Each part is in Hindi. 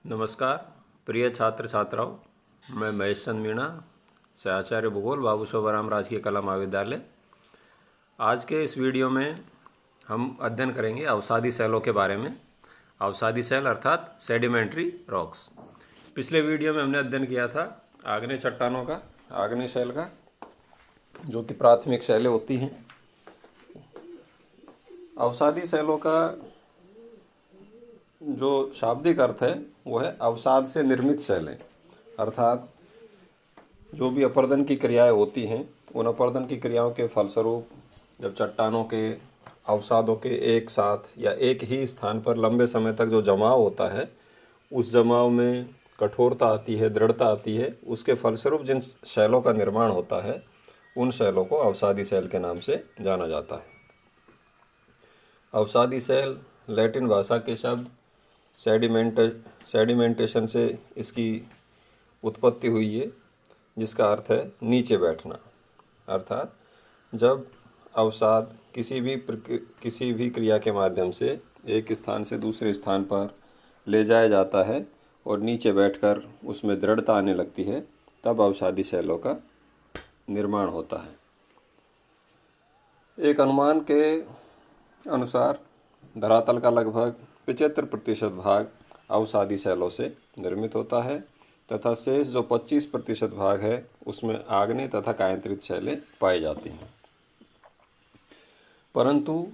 नमस्कार प्रिय छात्र छात्राओं, मैं महेश चंद मीणा से आचार्य भूगोल बाबू शोभाराम राजकीय कला महाविद्यालय। आज के इस वीडियो में हम अध्ययन करेंगे अवसादी शैलों के बारे में। अवसादी शैल अर्थात सेडिमेंट्री रॉक्स। पिछले वीडियो में हमने अध्ययन किया था आग्नेय चट्टानों का, आग्नेय शैल का, जो कि प्राथमिक शैलें होती हैं। अवसादी शैलों का जो शाब्दिक अर्थ है वो है अवसाद से निर्मित शैलें, अर्थात जो भी अपरदन की क्रियाएं होती हैं उन अपरदन की क्रियाओं के फलस्वरूप जब चट्टानों के अवसादों के एक साथ या एक ही स्थान पर लंबे समय तक जो जमाव होता है, उस जमाव में कठोरता आती है, दृढ़ता आती है, उसके फलस्वरूप जिन शैलों का निर्माण होता है उन शैलों को अवसादी शैल के नाम से जाना जाता है। अवसादी शैल लैटिन भाषा के शब्द सेडिमेंटेशन से इसकी उत्पत्ति हुई है, जिसका अर्थ है नीचे बैठना। अर्थात जब अवसाद किसी भी क्रिया के माध्यम से एक स्थान से दूसरे स्थान पर ले जाया जाता है और नीचे बैठकर उसमें दृढ़ता आने लगती है, तब अवसादी शैलों का निर्माण होता है। एक अनुमान के अनुसार धरातल का लगभग 75% भाग अवसादी शैलों से निर्मित होता है तथा शेष जो 25% भाग है उसमें आग्नेय तथा कायांतरित शैलें पाई जाती हैं। परंतु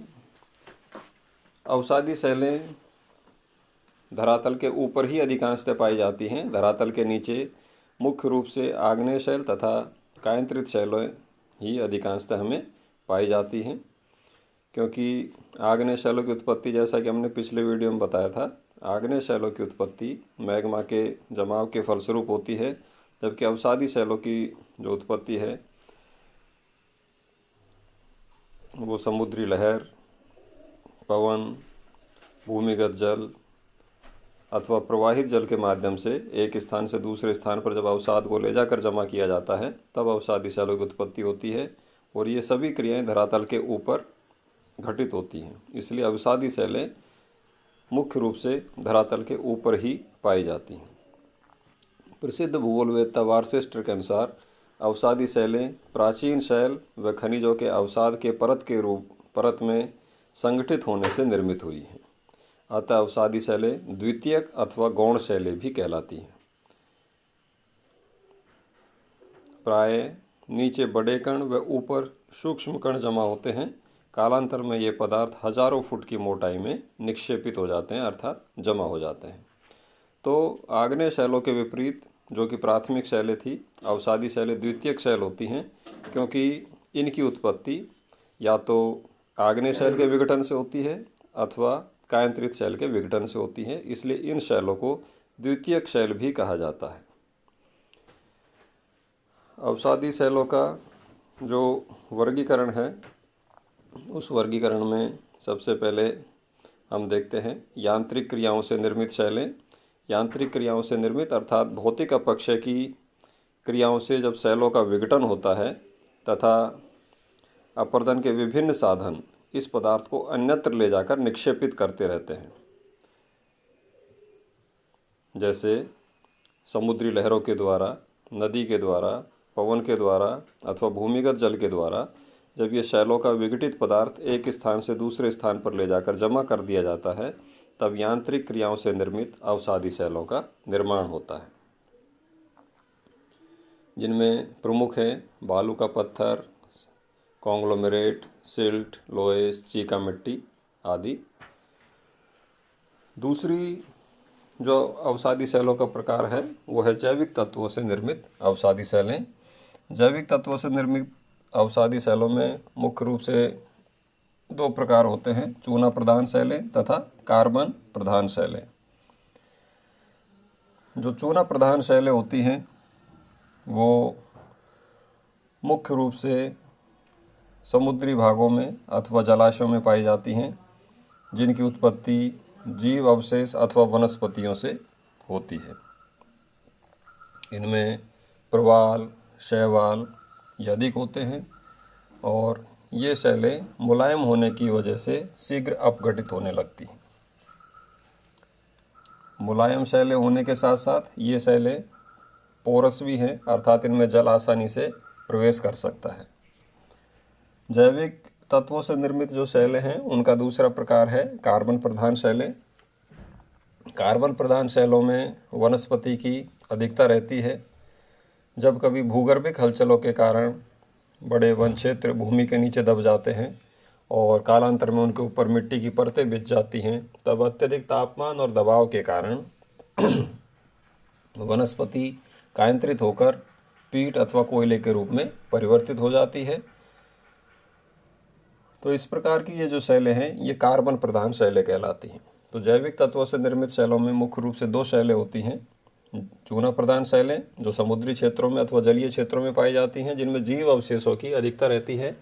अवसादी शैलें धरातल के ऊपर ही अधिकांशतः पाई जाती हैं। धरातल के नीचे मुख्य रूप से आग्नेय शैल तथा कायांतरित शैलें ही अधिकांशतः हमें पाई जाती हैं, क्योंकि आग्नेय शैलों की उत्पत्ति, जैसा कि हमने पिछले वीडियो में बताया था, आग्नेय शैलों की उत्पत्ति मैग्मा के जमाव के फलस्वरूप होती है, जबकि अवसादी शैलों की जो उत्पत्ति है वो समुद्री लहर, पवन, भूमिगत जल अथवा प्रवाहित जल के माध्यम से एक स्थान से दूसरे स्थान पर जब अवसाद को ले जाकर जमा किया जाता है तब अवसादी शैलों की उत्पत्ति होती है। और ये सभी क्रियाएं धरातल के ऊपर घटित होती हैं, इसलिए अवसादी शैलें मुख्य रूप से धरातल के ऊपर ही पाई जाती हैं। प्रसिद्ध भूगोलवेत्ता वार्सेस्टर के अनुसार अवसादी शैलें प्राचीन शैल व खनिजों के अवसाद के परत में संगठित होने से निर्मित हुई हैं। अतः अवसादी शैलें द्वितीयक अथवा गौण शैलें भी कहलाती हैं। प्राय नीचे बड़े कण व ऊपर सूक्ष्म कण जमा होते हैं। कालांतर में ये पदार्थ हजारों फुट की मोटाई में निक्षेपित हो जाते हैं, अर्थात जमा हो जाते हैं। तो आग्नेय शैलों के विपरीत जो कि प्राथमिक शैलें थी, अवसादी शैलें द्वितीयक शैल होती हैं, क्योंकि इनकी उत्पत्ति या तो आग्नेय शैल के विघटन से होती है अथवा कायांतरित शैल के विघटन से होती है, इसलिए इन शैलों को द्वितीयक शैल भी कहा जाता है। अवसादी शैलों का जो वर्गीकरण है, उस वर्गीकरण में सबसे पहले हम देखते हैं यांत्रिक क्रियाओं से निर्मित शैलें। यांत्रिक क्रियाओं से निर्मित अर्थात भौतिक अपक्षय की क्रियाओं से जब शैलों का विघटन होता है तथा अपरदन के विभिन्न साधन इस पदार्थ को अन्यत्र ले जाकर निक्षेपित करते रहते हैं, जैसे समुद्री लहरों के द्वारा, नदी के द्वारा, पवन के द्वारा अथवा भूमिगत जल के द्वारा जब ये शैलों का विघटित पदार्थ एक स्थान से दूसरे स्थान पर ले जाकर जमा कर दिया जाता है, तब यांत्रिक क्रियाओं से निर्मित अवसादी शैलों का निर्माण होता है, जिनमें प्रमुख हैं बालू का पत्थर, कॉन्ग्लोमेरेट, सिल्ट, लोएस, चीका मिट्टी आदि। दूसरी जो अवसादी शैलों का प्रकार है वो है जैविक तत्वों से निर्मित अवसादी शैलें। जैविक तत्वों से निर्मित अवसादी शैलों में मुख्य रूप से दो प्रकार होते हैं, चूना प्रधान शैलें तथा कार्बन प्रधान शैलें। जो चूना प्रधान शैलें होती हैं वो मुख्य रूप से समुद्री भागों में अथवा जलाशयों में पाई जाती हैं, जिनकी उत्पत्ति जीव अवशेष अथवा वनस्पतियों से होती है। इनमें प्रवाल, शैवाल ये अधिक होते हैं और ये शैलें मुलायम होने की वजह से शीघ्र अपघटित होने लगती हैं। मुलायम शैलें होने के साथ साथ ये शैलें पोरस भी हैं, अर्थात इनमें जल आसानी से प्रवेश कर सकता है। जैविक तत्वों से निर्मित जो शैलें हैं उनका दूसरा प्रकार है कार्बन प्रधान शैलें। कार्बन प्रधान शैलों में वनस्पति की अधिकता रहती है। जब कभी भूगर्भिक हलचलों के कारण बड़े वन क्षेत्र भूमि के नीचे दब जाते हैं और कालांतर में उनके ऊपर मिट्टी की परतें बिछ जाती हैं, तब अत्यधिक तापमान और दबाव के कारण वनस्पति कायांतरित होकर पीट अथवा कोयले के रूप में परिवर्तित हो जाती है। तो इस प्रकार की ये जो शैलें हैं ये कार्बन प्रधान शैलें कहलाती हैं। तो जैविक तत्वों से निर्मित शैलों में मुख्य रूप से दो शैलें होती हैं। चूना प्रधान शैलें जो समुद्री क्षेत्रों में अथवा जलीय क्षेत्रों में पाई जाती हैं, जिनमें जीव अवशेषों की अधिकता रहती है,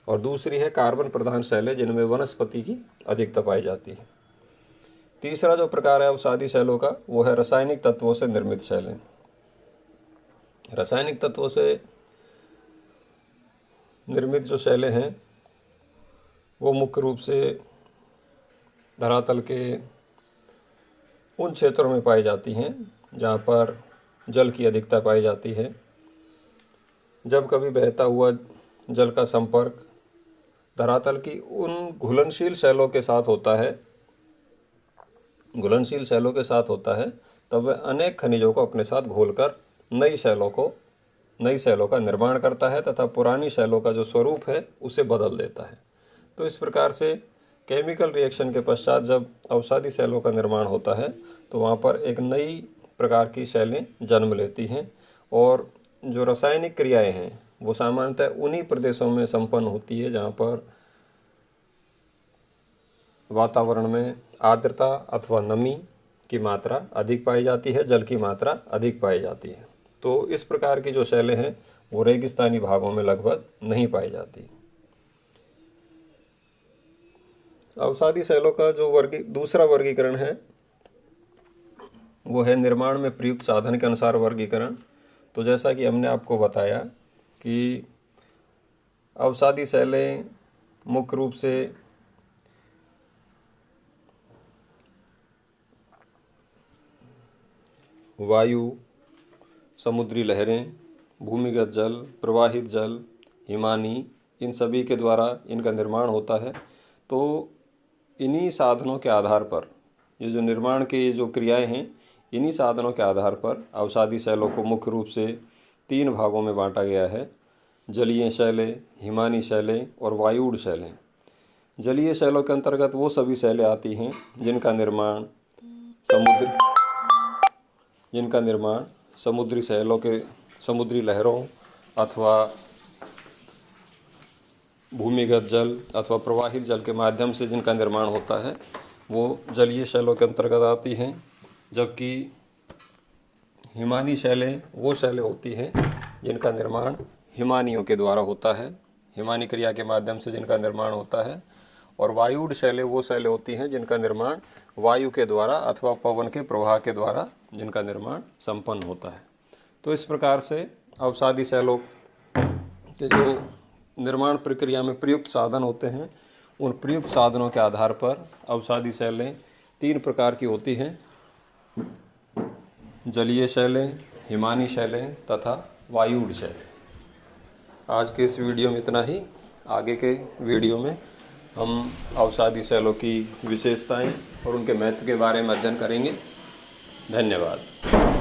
और दूसरी है कार्बन प्रधान शैलें जिनमें वनस्पति की अधिकता पाई जाती है। तीसरा जो प्रकार है अवसादी शैलों का वो है रासायनिक तत्वों से निर्मित शैलें। रासायनिक तत्वों से निर्मित जो शैलें हैं वो मुख्य रूप से धरातल के उन क्षेत्रों में पाई जाती हैं जहाँ पर जल की अधिकता पाई जाती है। जब कभी बहता हुआ जल का संपर्क धरातल की उन घुलनशील शैलों के साथ होता है, तब वह अनेक खनिजों को अपने साथ घोलकर नई शैलों का निर्माण करता है तथा पुरानी शैलों का जो स्वरूप है उसे बदल देता है। तो इस प्रकार से केमिकल रिएक्शन के पश्चात जब अवसादी शैलों का निर्माण होता है तो वहाँ पर एक नई प्रकार की शैलें जन्म लेती हैं, और जो रासायनिक क्रियाएं हैं वो सामान्यतः उन्हीं प्रदेशों में संपन्न होती है जहाँ पर वातावरण में आर्द्रता अथवा नमी की मात्रा अधिक पाई जाती है, जल की मात्रा अधिक पाई जाती है। तो इस प्रकार की जो शैलें हैं वो रेगिस्तानी भागों में लगभग नहीं पाई जाती। अवसादी शैलों का जो दूसरा वर्गीकरण है वो है निर्माण में प्रयुक्त साधन के अनुसार वर्गीकरण। तो जैसा कि हमने आपको बताया कि अवसादी शैलें मुख्य रूप से वायु, समुद्री लहरें, भूमिगत जल, प्रवाहित जल, हिमानी, इन सभी के द्वारा इनका निर्माण होता है। तो इन्हीं साधनों के आधार पर ये जो निर्माण के जो क्रियाएं हैं, इन्हीं साधनों के आधार पर अवसादी शैलों को मुख्य रूप से 3 भागों में बांटा गया है: जलीय शैलें, हिमानी शैलें और वायुड़ शैलें। जलीय शैलों के अंतर्गत वो सभी शैलें आती हैं जिनका निर्माण समुद्री लहरों अथवा भूमिगत जल अथवा प्रवाहित जल के माध्यम से जिनका निर्माण होता है वो जलीय शैलों के अंतर्गत आती हैं। जबकि हिमानी शैलें वो शैलें होती हैं जिनका निर्माण हिमानियों के द्वारा होता है, हिमानी क्रिया के माध्यम से जिनका निर्माण होता है। और वायुड़ शैलें वो शैलें होती हैं जिनका निर्माण वायु के द्वारा अथवा पवन के प्रवाह के द्वारा जिनका निर्माण संपन्न होता है। तो इस प्रकार से अवसादी शैलों के जो निर्माण प्रक्रिया में प्रयुक्त साधन होते हैं, उन प्रयुक्त साधनों के आधार पर अवसादी शैलें 3 प्रकार की होती हैं: जलीय शैलें, हिमानी शैलें तथा वायुड़ शैलें। आज के इस वीडियो में इतना ही। आगे के वीडियो में हम अवसादी शैलों की विशेषताएं और उनके महत्व के बारे में अध्ययन करेंगे। धन्यवाद।